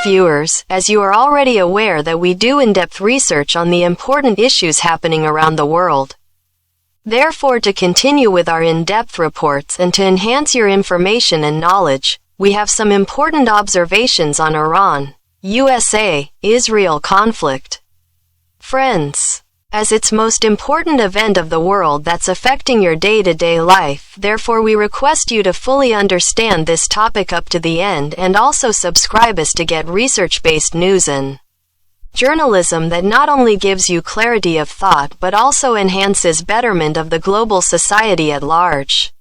viewers, as you are already aware that we do in-depth research on the important issues happening around the world. Therefore, to continue with our in-depth reports and to enhance your information and knowledge, we have some important observations on Iran, USA, Israel conflict. Friends, as its most important event of the world that's affecting your day-to-day life, therefore we request you to fully understand this topic up to the end and also subscribe us to get research-based news and journalism that not only gives you clarity of thought but also enhances betterment of the global society at large.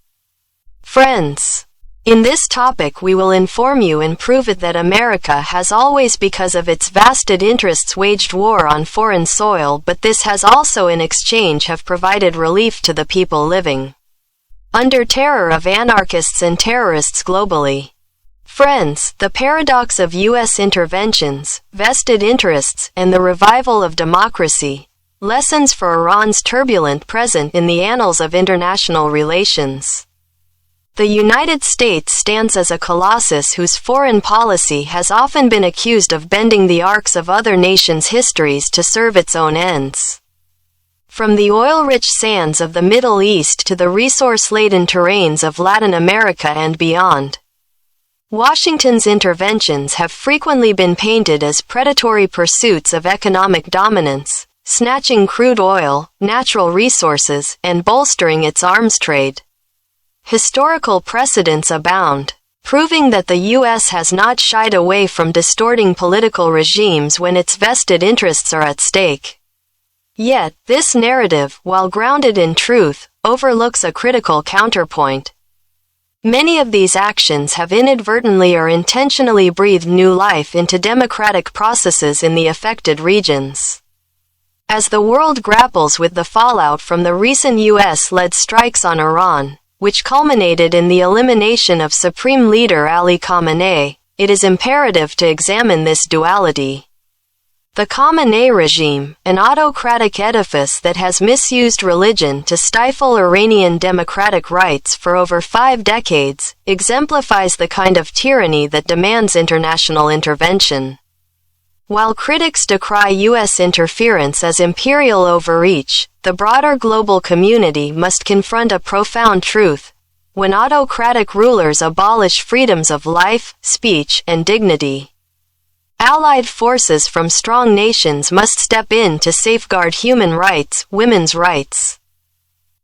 Friends, in this topic we will inform you and prove it that America has always, because of its vested interests, waged war on foreign soil, but this has also in exchange have provided relief to the people living under terror of anarchists and terrorists globally. Friends, the paradox of U.S. interventions, vested interests, and the revival of democracy. Lessons for Iran's turbulent present in the annals of international relations. The United States stands as a colossus whose foreign policy has often been accused of bending the arcs of other nations' histories to serve its own ends. From the oil-rich sands of the Middle East to the resource-laden terrains of Latin America and beyond, Washington's interventions have frequently been painted as predatory pursuits of economic dominance, snatching crude oil, natural resources, and bolstering its arms trade. Historical precedents abound, proving that the U.S. has not shied away from distorting political regimes when its vested interests are at stake. Yet, this narrative, while grounded in truth, overlooks a critical counterpoint. Many of these actions have inadvertently or intentionally breathed new life into democratic processes in the affected regions. As the world grapples with the fallout from the recent U.S.-led strikes on Iran, which culminated in the elimination of Supreme Leader Ali Khamenei, it is imperative to examine this duality. The Khamenei regime, an autocratic edifice that has misused religion to stifle Iranian democratic rights for over 5 decades, exemplifies the kind of tyranny that demands international intervention. While critics decry U.S. interference as imperial overreach, the broader global community must confront a profound truth. When autocratic rulers abolish freedoms of life, speech, and dignity, allied forces from strong nations must step in to safeguard human rights, women's rights,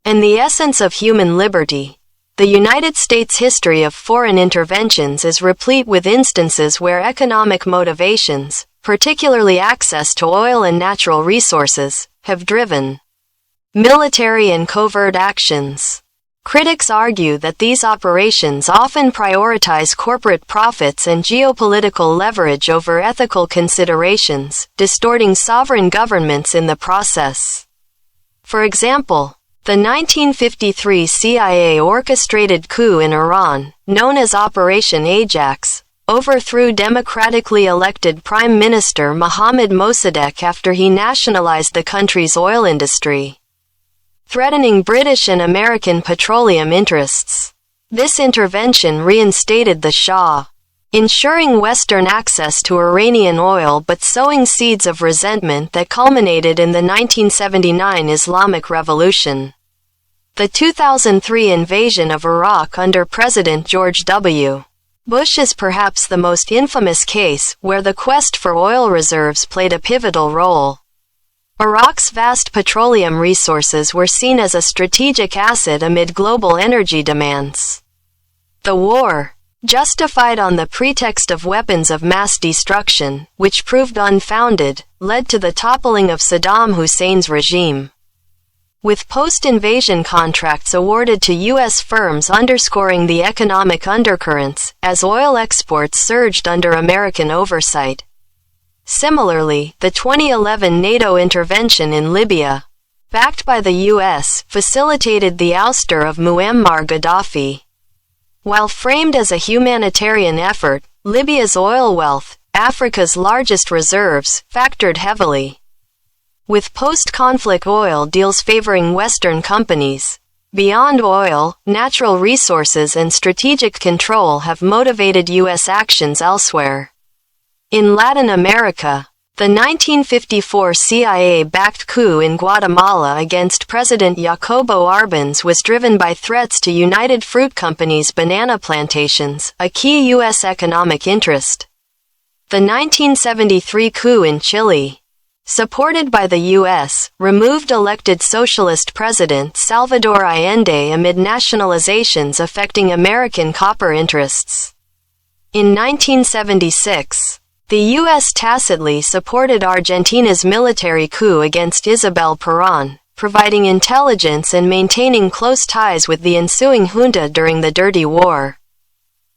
and the essence of human liberty. The United States' history of foreign interventions is replete with instances where economic motivations, particularly access to oil and natural resources, have driven military and covert actions. Critics argue that these operations often prioritize corporate profits and geopolitical leverage over ethical considerations, distorting sovereign governments in the process. For example, the 1953 CIA orchestrated coup in Iran, known as Operation Ajax, overthrew democratically elected Prime Minister Mohammad Mossadegh after he nationalized the country's oil industry, threatening British and American petroleum interests. This intervention reinstated the Shah, ensuring Western access to Iranian oil but sowing seeds of resentment that culminated in the 1979 Islamic Revolution. The 2003 invasion of Iraq under President George W. Bush is perhaps the most infamous case, where the quest for oil reserves played a pivotal role. Iraq's vast petroleum resources were seen as a strategic asset amid global energy demands. The war, justified on the pretext of weapons of mass destruction, which proved unfounded, led to the toppling of Saddam Hussein's regime, with post-invasion contracts awarded to U.S. firms underscoring the economic undercurrents, as oil exports surged under American oversight. Similarly, the 2011 NATO intervention in Libya, backed by the U.S., facilitated the ouster of Muammar Gaddafi. While framed as a humanitarian effort, Libya's oil wealth, Africa's largest reserves, factored heavily, with post-conflict oil deals favoring Western companies. Beyond oil, natural resources and strategic control have motivated U.S. actions elsewhere. In Latin America, the 1954 CIA-backed coup in Guatemala against President Jacobo Arbenz was driven by threats to United Fruit Company's banana plantations, a key U.S. economic interest. The 1973 coup in Chile, supported by the U.S., removed elected socialist President Salvador Allende amid nationalizations affecting American copper interests. In 1976, the U.S. tacitly supported Argentina's military coup against Isabel Perón, providing intelligence and maintaining close ties with the ensuing junta during the Dirty War,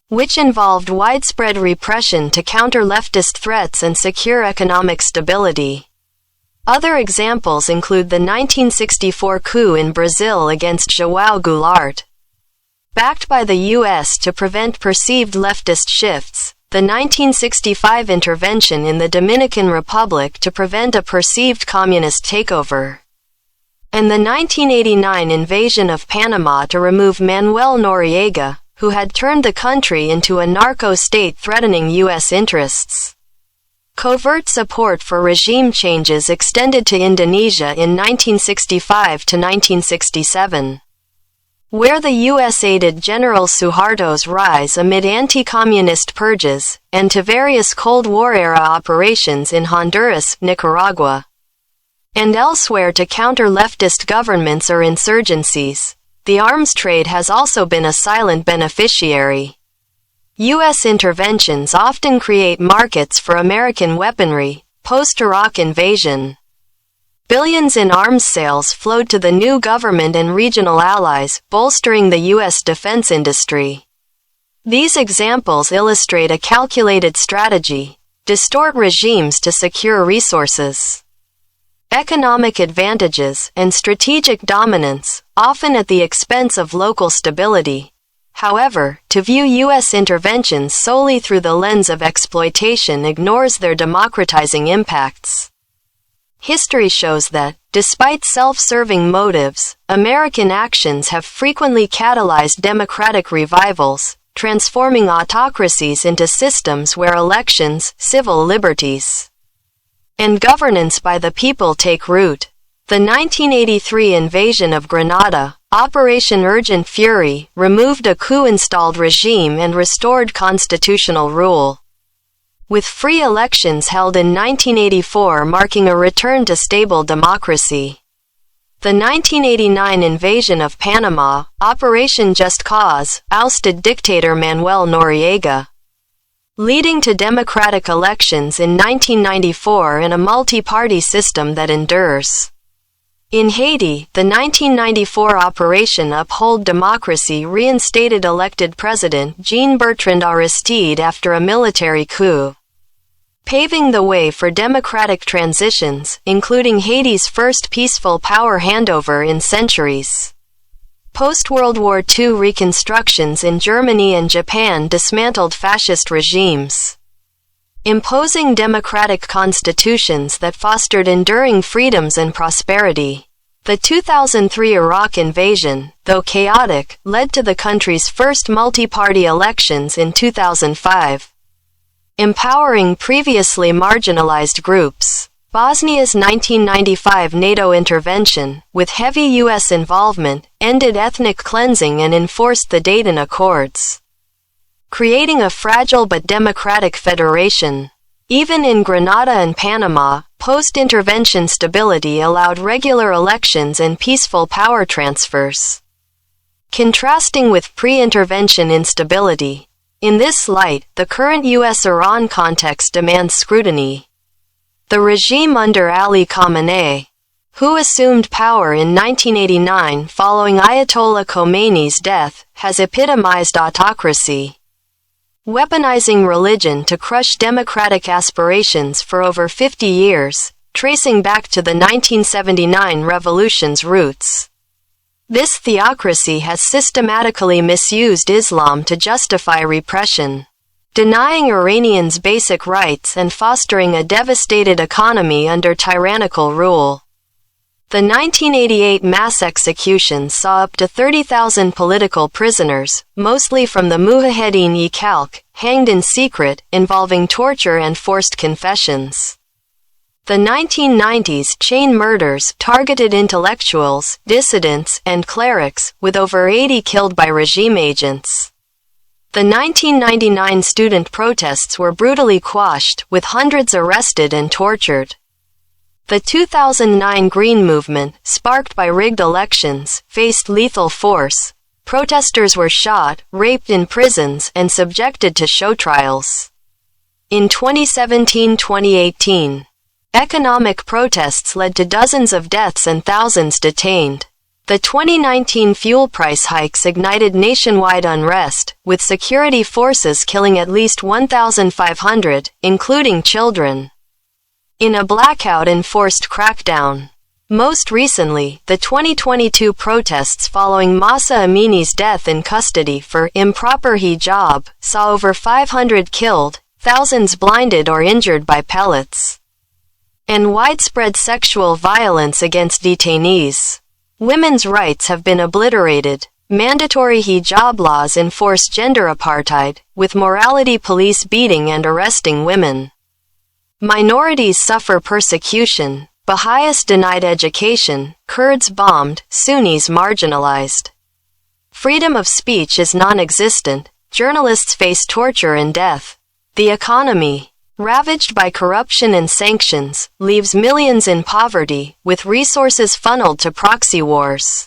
which involved widespread repression to counter leftist threats and secure economic stability. Other examples include the 1964 coup in Brazil against João Goulart, backed by the U.S. to prevent perceived leftist shifts, the 1965 intervention in the Dominican Republic to prevent a perceived communist takeover, and the 1989 invasion of Panama to remove Manuel Noriega, who had turned the country into a narco-state threatening U.S. interests. Covert support for regime changes extended to Indonesia in 1965 to 1967, where the U.S. aided General Suharto's rise amid anti-communist purges, and to various Cold War-era operations in Honduras, Nicaragua, and elsewhere to counter leftist governments or insurgencies. The arms trade has also been a silent beneficiary. U.S. interventions often create markets for American weaponry, post-Iraq invasion. Billions in arms sales flowed to the new government and regional allies, bolstering the U.S. defense industry. These examples illustrate a calculated strategy: distort regimes to secure resources, economic advantages, and strategic dominance, often at the expense of local stability. However, to view U.S. interventions solely through the lens of exploitation ignores their democratizing impacts. History shows that, despite self-serving motives, American actions have frequently catalyzed democratic revivals, transforming autocracies into systems where elections, civil liberties, and governance by the people take root. The 1983 invasion of Grenada, Operation Urgent Fury, removed a coup-installed regime and restored constitutional rule, with free elections held in 1984 marking a return to stable democracy. The 1989 invasion of Panama, Operation Just Cause, ousted dictator Manuel Noriega, leading to democratic elections in 1994 and a multi-party system that endures. In Haiti, the 1994 Operation Uphold Democracy reinstated elected President Jean-Bertrand Aristide after a military coup, paving the way for democratic transitions, including Haiti's first peaceful power handover in centuries. Post-World War II reconstructions in Germany and Japan dismantled fascist regimes, imposing democratic constitutions that fostered enduring freedoms and prosperity. The 2003 Iraq invasion, though chaotic, led to the country's first multi-party elections in 2005, empowering previously marginalized groups. Bosnia's 1995 NATO intervention, with heavy U.S. involvement, ended ethnic cleansing and enforced the Dayton Accords, creating a fragile but democratic federation. Even in Grenada and Panama, post-intervention stability allowed regular elections and peaceful power transfers, contrasting with pre-intervention instability. In this light, the current U.S.-Iran context demands scrutiny. The regime under Ali Khamenei, who assumed power in 1989 following Ayatollah Khomeini's death, has epitomized autocracy, weaponizing religion to crush democratic aspirations for over 50 years, tracing back to the 1979 revolution's roots. This theocracy has systematically misused Islam to justify repression, denying Iranians basic rights and fostering a devastated economy under tyrannical rule. The 1988 mass executions saw up to 30,000 political prisoners, mostly from the Mujahedin-e-Khalq, hanged in secret, involving torture and forced confessions. The 1990s chain murders targeted intellectuals, dissidents, and clerics, with over 80 killed by regime agents. The 1999 student protests were brutally quashed, with hundreds arrested and tortured. The 2009 Green Movement, sparked by rigged elections, faced lethal force. Protesters were shot, raped in prisons, and subjected to show trials. In 2017-2018, economic protests led to dozens of deaths and thousands detained. The 2019 fuel price hikes ignited nationwide unrest, with security forces killing at least 1,500, including children, in a blackout-enforced crackdown. Most recently, the 2022 protests following Mahsa Amini's death in custody for improper hijab saw over 500 killed, thousands blinded or injured by pellets, and widespread sexual violence against detainees. Women's rights have been obliterated. Mandatory hijab laws enforce gender apartheid, with morality police beating and arresting women. Minorities suffer persecution, Baha'is denied education, Kurds bombed, Sunnis marginalized. Freedom of speech is non-existent, journalists face torture and death. The economy, ravaged by corruption and sanctions, leaves millions in poverty, with resources funneled to proxy wars.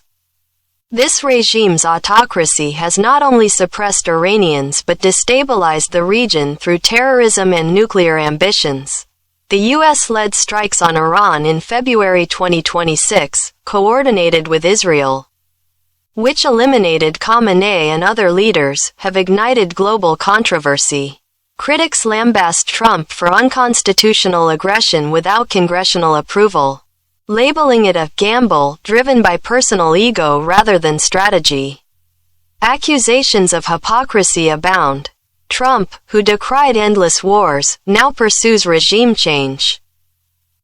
This regime's autocracy has not only suppressed Iranians but destabilized the region through terrorism and nuclear ambitions. The U.S. led strikes on Iran in February 2026, coordinated with Israel, which eliminated Khamenei and other leaders, have ignited global controversy. Critics lambast Trump for unconstitutional aggression without congressional approval, labeling it a gamble driven by personal ego rather than strategy. Accusations of hypocrisy abound. Trump, who decried endless wars, now pursues regime change,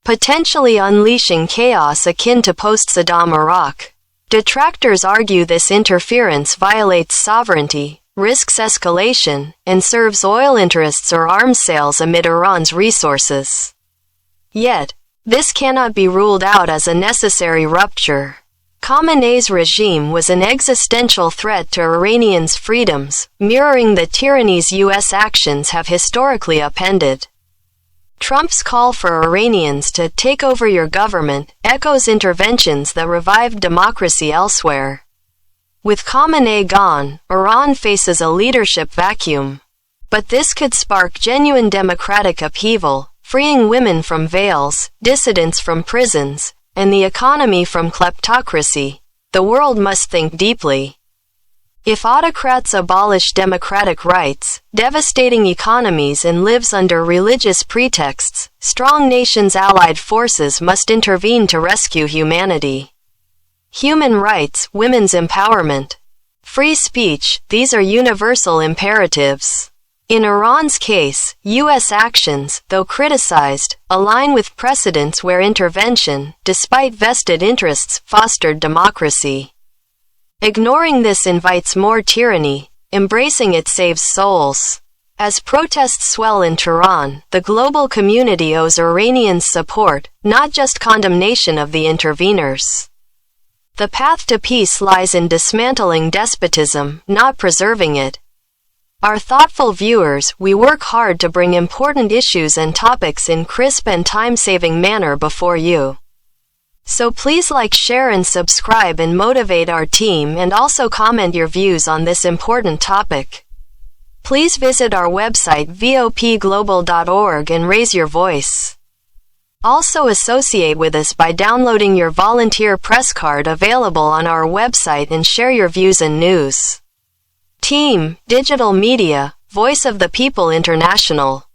potentially unleashing chaos akin to post-Saddam Iraq. Detractors argue this interference violates sovereignty, risks escalation, and serves oil interests or arms sales amid Iran's resources. Yet, this cannot be ruled out as a necessary rupture. Khamenei's regime was an existential threat to Iranians' freedoms, mirroring the tyranny's U.S. actions have historically upended. Trump's call for Iranians to take over your government echoes interventions that revived democracy elsewhere. With Khamenei gone, Iran faces a leadership vacuum. But this could spark genuine democratic upheaval, freeing women from veils, dissidents from prisons, and the economy from kleptocracy. The world must think deeply. If autocrats abolish democratic rights, devastating economies and lives under religious pretexts, strong nations' allied forces must intervene to rescue humanity. Human rights, women's empowerment, free speech, these are universal imperatives. In Iran's case, U.S. actions, though criticized, align with precedents where intervention, despite vested interests, fostered democracy. Ignoring this invites more tyranny, embracing it saves souls. As protests swell in Tehran, the global community owes Iranians support, not just condemnation of the interveners. The path to peace lies in dismantling despotism, not preserving it. Our thoughtful viewers, we work hard to bring important issues and topics in crisp and time-saving manner before you. So please like, share and subscribe and motivate our team, and also comment your views on this important topic. Please visit our website VOPGLOBAL.org and raise your voice. Also associate with us by downloading your volunteer press card available on our website and share your views and news. Team, Digital Media, Voice of the People International.